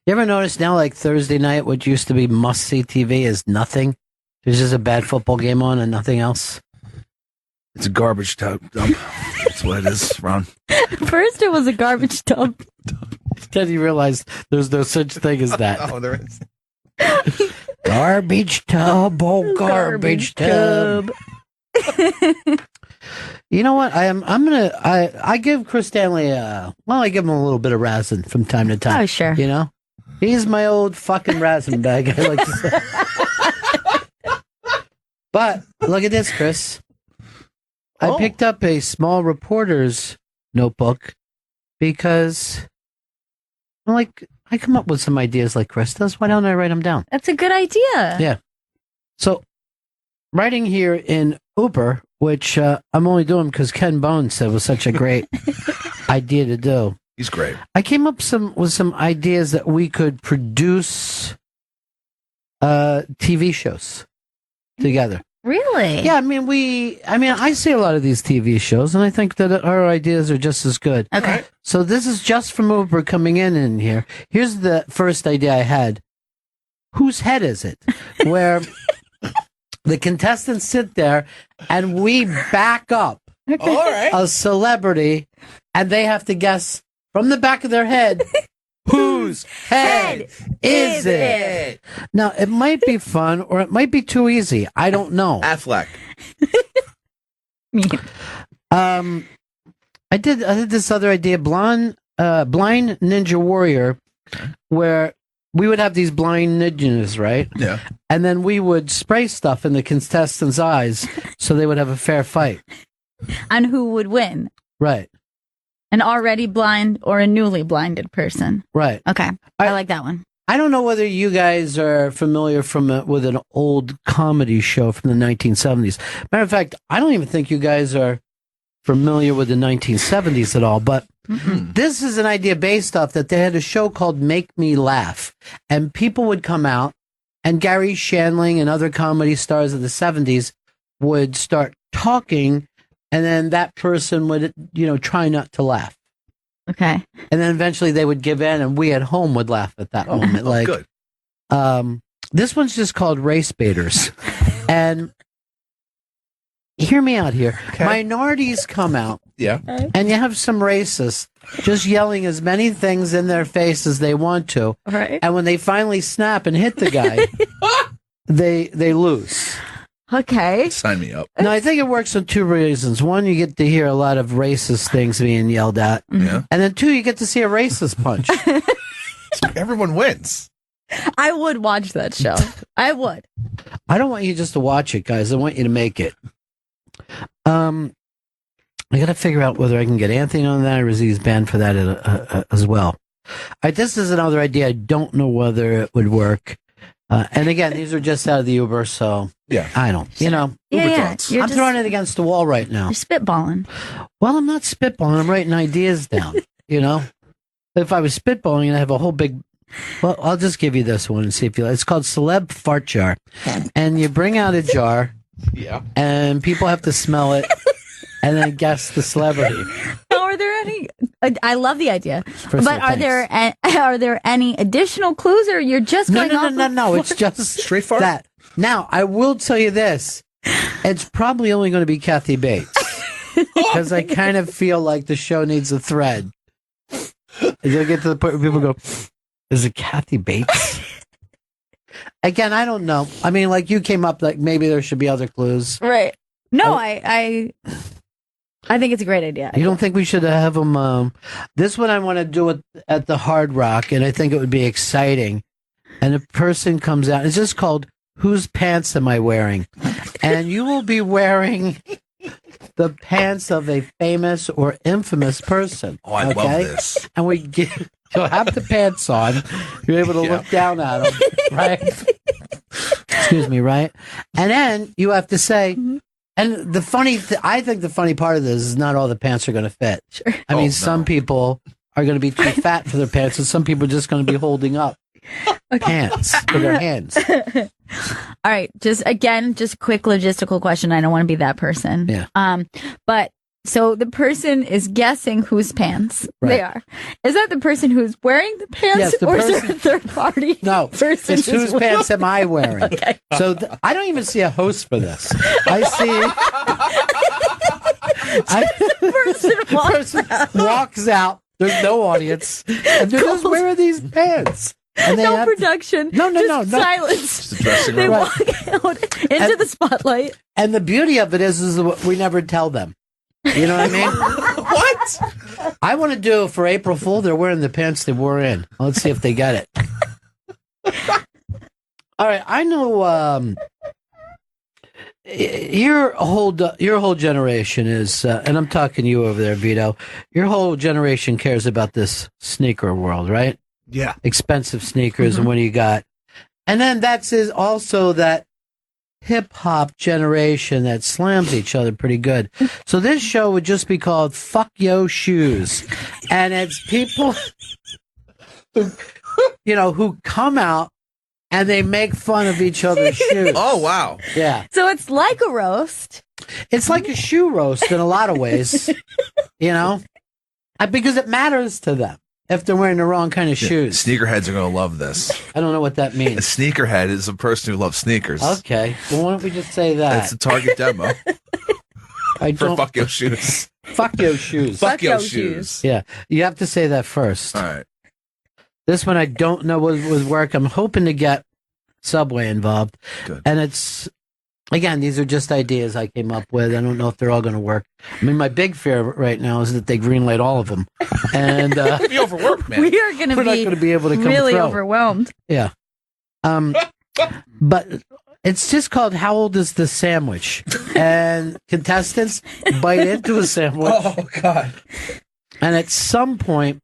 You ever notice now, like Thursday night, what used to be must-see TV is nothing? There's just a bad football game on and nothing else. It's a garbage dump. That's what it is, Ron. First, it was a garbage dump. Then you realize there's no such thing as that. Oh, there is. Garbage tub, oh, garbage tub. You know what? I give Chris Stanley I give him a little bit of razzing from time to time. Oh, sure. You know? He's my old fucking razzing bag, I like to say. But look at this, Chris. I picked up a small reporter's notebook because I come up with some ideas like Chris does. Why don't I write them down? That's a good idea. Yeah. So, writing here in Uber, which I'm only doing because Ken Bones said was such a great idea to do. He's great. I came up with some ideas that we could produce TV shows together. Really? Yeah, I see a lot of these TV shows, and I think that our ideas are just as good. Okay. So this is just from Uber coming in here. Here's the first idea I had. Whose head is it? Where the contestants sit there, and we back up a celebrity, and they have to guess from the back of their head, whose head is it? Now, it might be fun, or it might be too easy. I don't know. Affleck. I did this other idea, blind ninja warrior, where we would have these blind ninjas, right? Yeah. And then we would spray stuff in the contestants' eyes so they would have a fair fight. And who would win? Right. An already blind or a newly blinded person? Right. Okay. I like that one. I don't know whether you guys are familiar with an old comedy show from the 1970s. Matter of fact, I don't even think you guys are familiar with the 1970s at all, but this is an idea based off that they had a show called Make Me Laugh, and people would come out, and Gary Shandling and other comedy stars of the 70s would start talking, and then that person would, try not to laugh. Okay. And then eventually they would give in, and we at home would laugh at that moment. Good. This one's just called Race Baiters. And hear me out here. Okay. Minorities come out. Yeah. And you have some racists just yelling as many things in their face as they want to. Right. And when they finally snap and hit the guy, they lose. Okay. Sign me up. No, I think it works for two reasons. One, you get to hear a lot of racist things being yelled at. Yeah. And then two, you get to see a racist punch. Everyone wins. I would watch that show. I would. I don't want you just to watch it, guys. I want you to make it. I got to figure out whether I can get Anthony on that or is he's banned for that as well. All right, this is another idea. I don't know whether it would work. And again, these are just out of the Uber, so yeah, I don't, Yeah. I'm throwing it against the wall right now. You're spitballing. Well, I'm not spitballing. I'm writing ideas down, If I was spitballing and I have a whole big... Well, I'll just give you this one and see if you like. It's called Celeb Fart Jar. And you bring out a jar... Yeah. And people have to smell it and then guess the celebrity. Are there any? I love the idea. First but are there any additional clues, or you're just going off? No. It's just straightforward. That. Now, I will tell you this: it's probably only going to be Kathy Bates because I kind of feel like the show needs a thread. You'll get to the point where people go, "Is it Kathy Bates?" Again, I don't know. I mean, like you came up, like maybe there should be other clues. Right. No, I think it's a great idea. You don't think we should have them? This one I want to do it at the Hard Rock, and I think it would be exciting. And a person comes out. It's just called "Whose Pants Am I Wearing?" And you will be wearing the pants of a famous or infamous person. Oh, I love this. And you'll have the pants on. You're able to look down at them, right? Excuse me, right? And then you have to say, and I think the funny part of this is not all the pants are going to fit. Sure. I mean, some people are going to be too fat for their pants, and some people are just going to be holding up pants with their hands. All right, just a quick logistical question. I don't want to be that person. Yeah. But So the person is guessing whose pants they are. Is that the person who's wearing the pants, Yes, the or is person- there a third party? No, person it's whose wearing- pants am I wearing? Okay. So I don't even see a host for this. I see Person walks out. There's no audience, and they're just wearing these pants. And they no have- production. No, just silence. Just a dressing They room. walk out into the spotlight. And the beauty of it is we never tell them. You know what I mean? What? I want to do for April Fool. They're wearing the pants they wore in. Let's see if they get it. All right, I know. Your whole generation is, and I'm talking to you over there, Vito. Your whole generation cares about this sneaker world, right? Yeah. Expensive sneakers, and what do you got? And then that's also that hip hop generation that slams each other pretty good. So this show would just be called "Fuck Yo Shoes," and it's people, who come out and they make fun of each other's shoes. Oh, wow. Yeah, So it's like a roast. it's like a shoe roast in a lot of ways, because it matters to them if they're wearing the wrong kind of shoes. Sneakerheads are going to love this. I don't know what that A means. sneakerhead is a person who loves sneakers. Okay, well, why don't we just say that? That's the target demo I for don't fuck your shoes. fuck your shoes. Fuck your your shoes. shoes. Yeah, you have to say that first. All right. This one I don't know would work. I'm hoping to get Subway involved. Good. And it's, again, these are just ideas I came up with. I don't know if they're all going to work. I mean, my big fear right now is that they greenlight all of them. And Be overworked, man. We are going to we're not going to be able to come really through. overwhelmed. Yeah. But it's just called How Old is the Sandwich? And contestants bite into a sandwich. Oh, God. And at some point,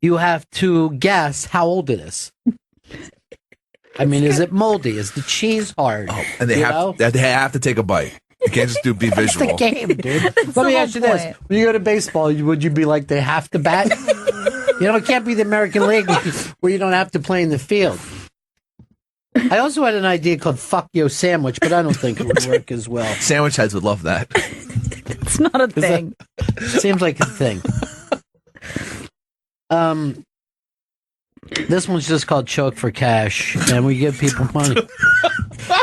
you have to guess how old it is. I mean, is it moldy? Is the cheese hard? Oh, and they have to take a bite. You can't just be It's the visual. game, dude. Let the me whole ask you this. point. When you go to baseball, would you be like, they have to bat? It can't be the American League where you don't have to play in the field. I also had an idea called Fuck Yo Sandwich, but I don't think it would work as well. Sandwich heads would love that. It's not a thing. Seems like a thing. This one's just called Choke for Cash, and we give people money.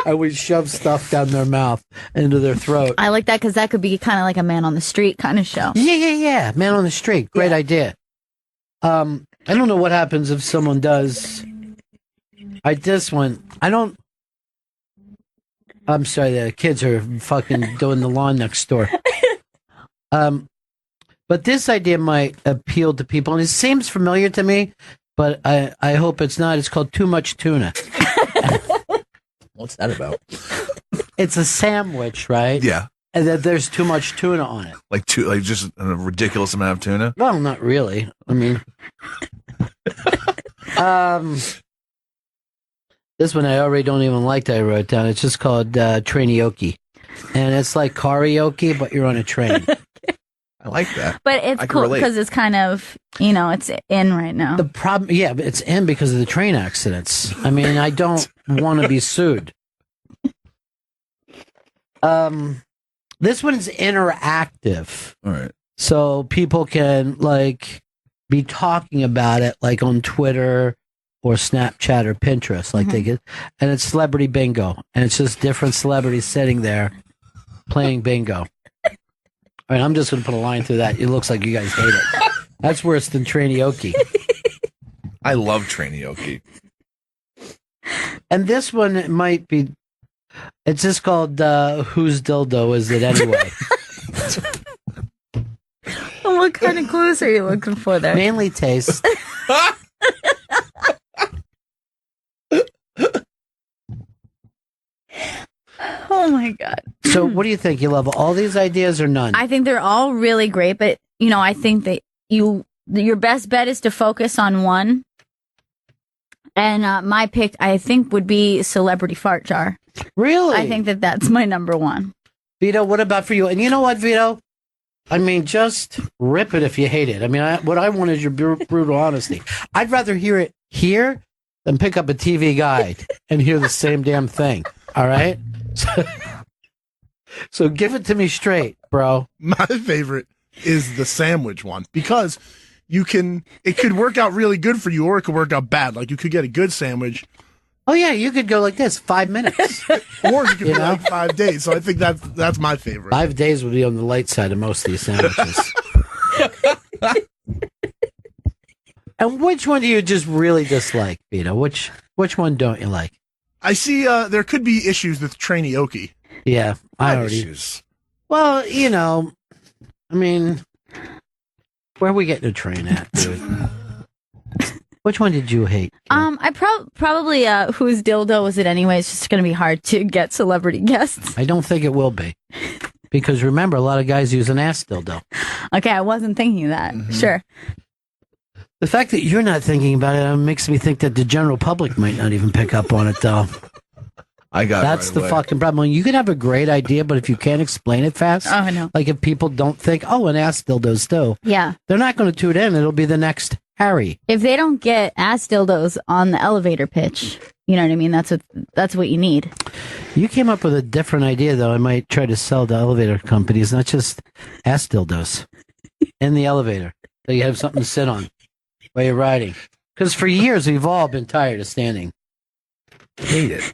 And we shove stuff down their mouth into their throat. I like that because that could be kind of like a man on the street kind of show. Yeah. Man on the street. Great idea. I don't know what happens if someone does. This one. I'm sorry, the kids are fucking doing the lawn next door. But this idea might appeal to people, and it seems familiar to me, but I hope it's not. It's called Too Much Tuna. What's that about? It's a sandwich, right? Yeah. And that there's too much tuna on it. Like just a ridiculous amount of tuna. Well, not really. I mean, this one I already don't even like that I wrote down. It's just called trainioke. And it's like karaoke, but you're on a train. I like that. But it's I can cool relate. because it's kind of, it's in right now. The problem, but it's in because of the train accidents. I mean, I don't want to be sued. This one's interactive. All right. So people can be talking about it on Twitter or Snapchat or Pinterest, they get, and it's celebrity bingo, and it's just different celebrities sitting there playing bingo. All right, I'm just going to put a line through that. It looks like you guys hate it. That's worse than trainioke. I love trainioke. And this one might be. It's just called "Whose Dildo Is It Anyway?" What kind of clues are you looking for there? Mainly taste. Oh my God. So, what do you think? You love all these ideas or none? I think they're all really great, but I think that your best bet is to focus on one. And my pick, I think, would be celebrity fart jar. Really? I think that's my number one. Vito, what about for you? And you know what, Vito? I mean, just rip it if you hate it. I mean, what I want is your brutal honesty. I'd rather hear it here than pick up a TV guide and hear the same damn thing. All right? So give it to me straight, bro. My favorite is the sandwich one because it could work out really good for you or it could work out bad. Like you could get a good sandwich. Oh yeah, you could go like this, 5 minutes. Or you could be like 5 days. So I think that's my favorite. 5 days would be on the light side of most of these sandwiches. And which one do you just really dislike, Vito? Which one don't you like? I see there could be issues with trainee-oki. Yeah, I already. Issues. Well, I mean, where are we getting a train at, dude? Which one did you hate? I probably whose dildo was it anyway? It's just going to be hard to get celebrity guests. I don't think it will be. Because remember, a lot of guys use an ass dildo. Okay, I wasn't thinking of that. Mm-hmm. Sure. The fact that you're not thinking about it makes me think that the general public might not even pick up on it, though. That's the fucking problem. You can have a great idea, but if you can't explain it fast, I know. Like if people don't think, an ass dildo's too. Yeah. They're not going to tune in. It'll be the next Harry. If they don't get ass dildos on the elevator pitch, you know what I mean? That's what you need. You came up with a different idea, though. I might try to sell to elevator companies, not just ass dildos in the elevator. So you have something to sit on while you're riding. Because for years, we've all been tired of standing. Hate it.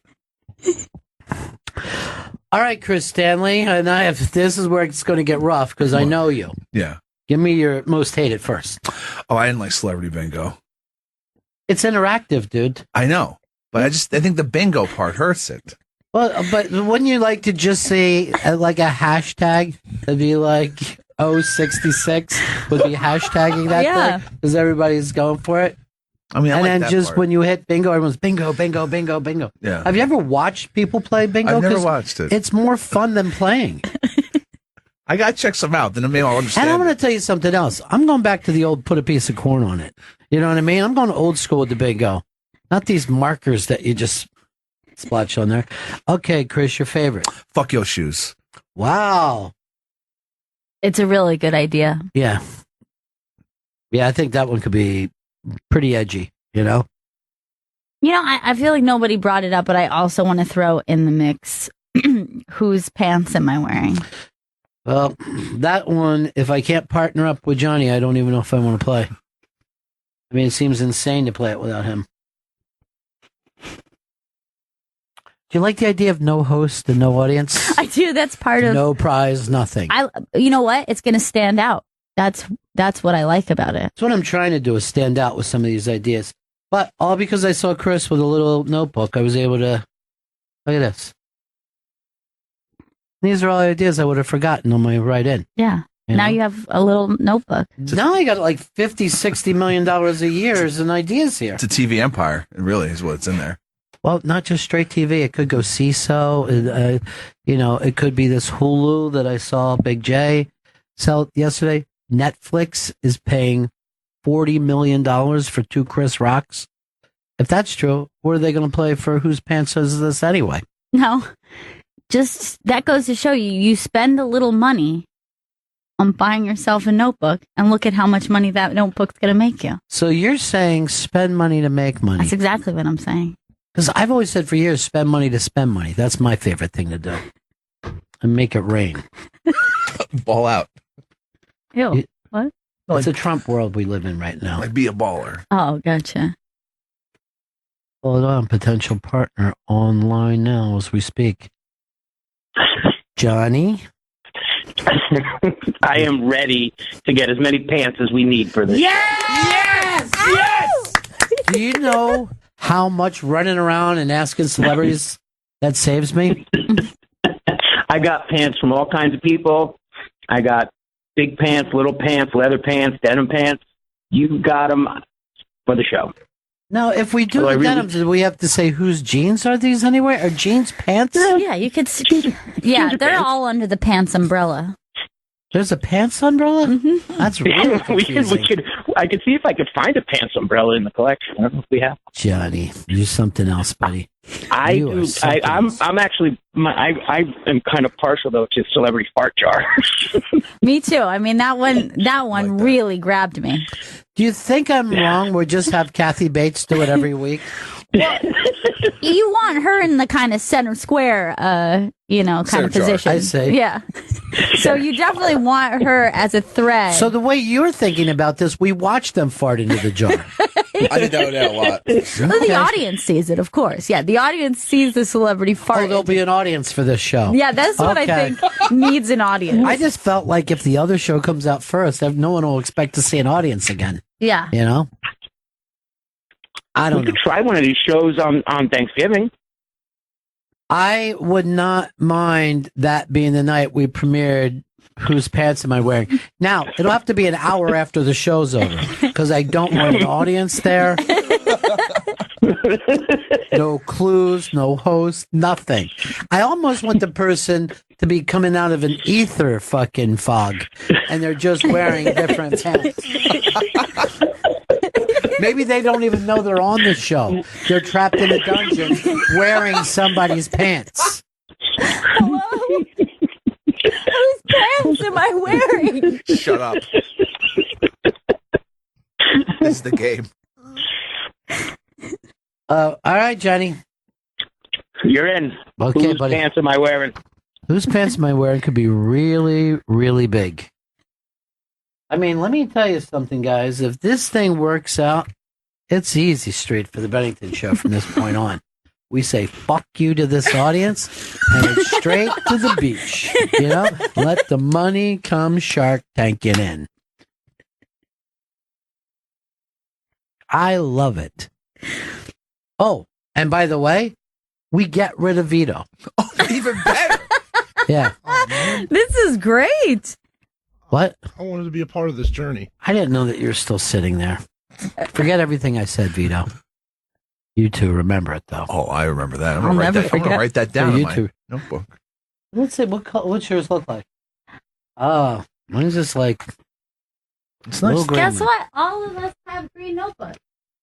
All right, Chris Stanley, and this is where it's going to get rough because I know you. Yeah. Give me your most hated first. Oh, I didn't like Celebrity Bingo. It's interactive, dude. I know, but I think the bingo part hurts it. Well, but wouldn't you like to just say like a hashtag? It'd be like 066 would be hashtagging that thing because everybody's going for it. I mean, and then just when you hit bingo, everyone's bingo, bingo, bingo, bingo. Yeah. Have you ever watched people play bingo? I've never watched it. It's more fun than playing. I got to check some out. Then maybe I'll understand. And I'm going to tell you something else. I'm going back to the old put a piece of corn on it. You know what I mean? I'm going old school with the bingo. Not these markers that you just splotch on there. Okay, Chris, your favorite. Fuck your shoes. Wow. It's a really good idea. Yeah. Yeah, I think that one could be pretty edgy, you know? I feel like nobody brought it up, but I also want to throw in the mix, whose pants am I wearing? Well, that one, if I can't partner up with Johnny, I don't even know if I want to play. I mean, it seems insane to play it without him. Do you like the idea of no host and no audience? I do. That's part of... No prize, nothing. You know what? It's going to stand out. That's what I like about it. That's what I'm trying to do, is stand out with some of these ideas. But all because I saw Chris with a little notebook, I was able to... Look at this. These are all ideas I would have forgotten on my ride in. Yeah. Now you have a little notebook. Now I got like $50-60 million a year in ideas here. It's a TV empire. It really is what's in there. Well, not just straight TV. It could go CISO. It could be this Hulu that I saw Big J sell yesterday. Netflix is paying $40 million for 2 Chris Rocks. If that's true, what are they going to play for Whose Pants Is This anyway? No. Just that goes to show you spend a little money on buying yourself a notebook and look at how much money that notebook's going to make you. So you're saying spend money to make money. That's exactly what I'm saying. Because I've always said for years, spend money to spend money. That's my favorite thing to do. And make it rain. Ball out. Ew. What? It's a Trump world we live in right now. Like be a baller. Oh, gotcha. Hold on, potential partner online now as we speak. Johnny? I am ready to get as many pants as we need for this. Yes! Yes! Do you know how much running around and asking celebrities that saves me? I got pants from all kinds of people. I got big pants, little pants, leather pants, denim pants. You got them for the show. Now, if we do the denims, do we have to say whose jeans are these anyway? Are jeans pants? Yeah, you could see. Yeah, they're all under the pants umbrella. There's a pants umbrella? Mm-hmm. That's really confusing. I could see if I could find a pants umbrella in the collection. I don't know if we have. Johnny, you're something else, buddy. I am actually. I am kind of partial though to celebrity fart jar. Me too. I mean that one really grabbed me. Do you think I'm wrong? We'll just have Kathy Bates do it every week. You want her in the kind of center square, kind Center of position. I see. Yeah. So you definitely want her as a thread. So the way you're thinking about this, we watch them fart into the jar. I did that a lot. Well, the audience sees it, of course. Yeah, the audience sees the celebrity fart. Oh, there'll be an audience for this show. Yeah, that's what I Okay. think needs an audience. I just felt like if the other show comes out first, no one will expect to see an audience again. Yeah. You know? I We don't know. could try one of these shows on Thanksgiving. I would not mind that being the night we premiered Whose Pants Am I Wearing? Now, it'll have to be an hour after the show's over because I don't want an audience there. No clues, no host, nothing. I almost want the person to be coming out of an ether fucking fog and they're just wearing different pants. Maybe they don't even know they're on the show. They're trapped in a dungeon wearing somebody's pants. Hello? Whose pants am I wearing? Shut up. This is the game. All right, Johnny. You're in. Okay, Whose buddy. pants am I wearing? Whose pants am I wearing could be really, really big. I mean, let me tell you something, guys. If this thing works out, it's easy street for the Bennington Show from this point on. We say fuck you to this audience and it's straight to the beach. You know, let the money come Shark Tanking in. I love it. Oh, and by the way, we get rid of Vito. Oh, even better. Yeah. Oh, man. This is great. What? I wanted to be a part of this journey. I didn't know that you're still sitting there. Forget everything I said, Vito. You two remember it, though. Oh, I remember that. I'll never I'm gonna forget. write that down For in you my two. notebook. Let's see, what's yours look like? Oh, mine's just like It's little nice. green Guess one. what? All of us have green notebooks.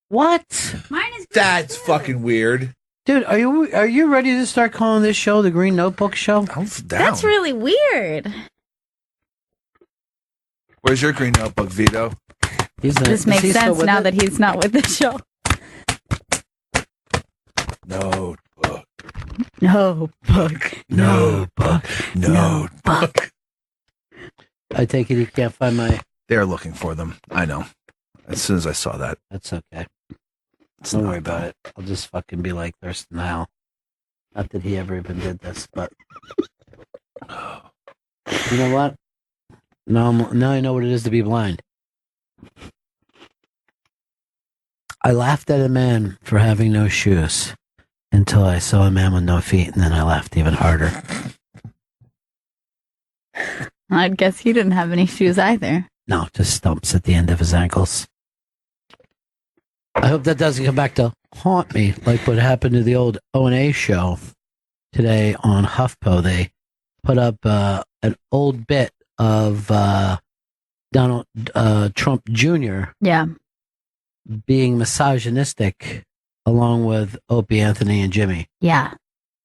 What? Mine is green That's too. fucking weird. Dude, are you ready to start calling this show the Green Notebook Show? I'm down. That's really weird. Where's your green notebook, Vito? This makes sense now that he's not with the show. Notebook. Notebook. Notebook. Notebook. I take it you can't find my. They're looking for them. I know. As soon as I saw that. That's okay. It's Don't not worry about them. it. I'll just fucking be like Thurston Howell. Not that he ever even did this, but you know what? Now I know what it is to be blind. I laughed at a man for having no shoes until I saw a man with no feet, and then I laughed even harder. I guess he didn't have any shoes either. No, just stumps at the end of his ankles. I hope that doesn't come back to haunt me like what happened to the old O&A show today on HuffPo. They put up an old bit of Donald Trump Jr. Yeah. being misogynistic along with Opie, Anthony, and Jimmy. Yeah.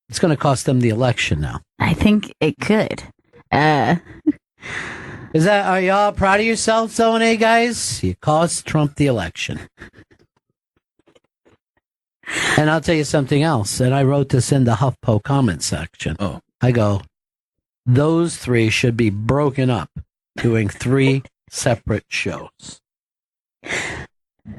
It's going to cost them the election now. I think it could. Are y'all proud of yourselves, O&A guys? You cost Trump the election. And I'll tell you something else. And I wrote this in the HuffPo comment section. Oh. I go, those three should be broken up, doing 3 separate shows.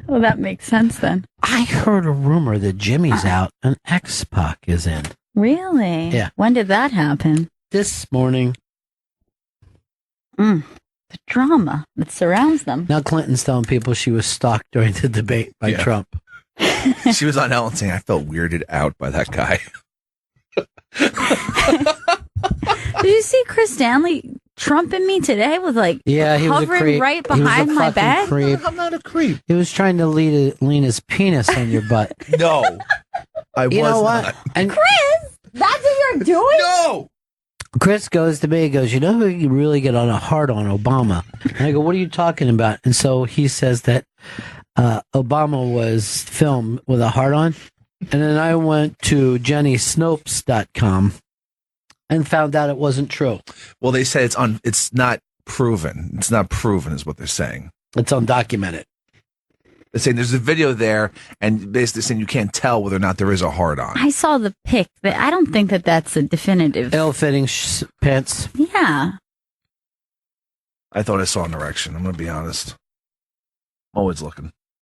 Well, that makes sense then. I heard a rumor that Jimmy's out and X-Pac is in. Really? Yeah. When did that happen? This morning. The drama that surrounds them. Now Clinton's telling people she was stalked during the debate by Yeah. Trump. She was on Ellen saying, I felt weirded out by that guy. Did you see Chris Stanley trumping me today with like Yeah, he was a hovering creep. right He was a behind my fucking back? creep. I'm not a creep. He was trying to lean his penis on your butt. No. I You was know what? not. And Chris, that's what you're doing? No. Chris goes to me, he goes, you know who you really get on a hard on? Obama. And I go, what are you talking about? And so he says that Obama was filmed with a hard on. And then I went to JennySnopes.com and found out it wasn't true. Well, they said it's not proven. It's not proven is what they're saying. It's undocumented. They're saying there's a video there, and basically saying you can't tell whether or not there is a hard on. I saw the pic, but I don't think that that's a definitive. Ill-fitting pants. Yeah. I thought I saw an erection. I'm going to be honest. Always looking.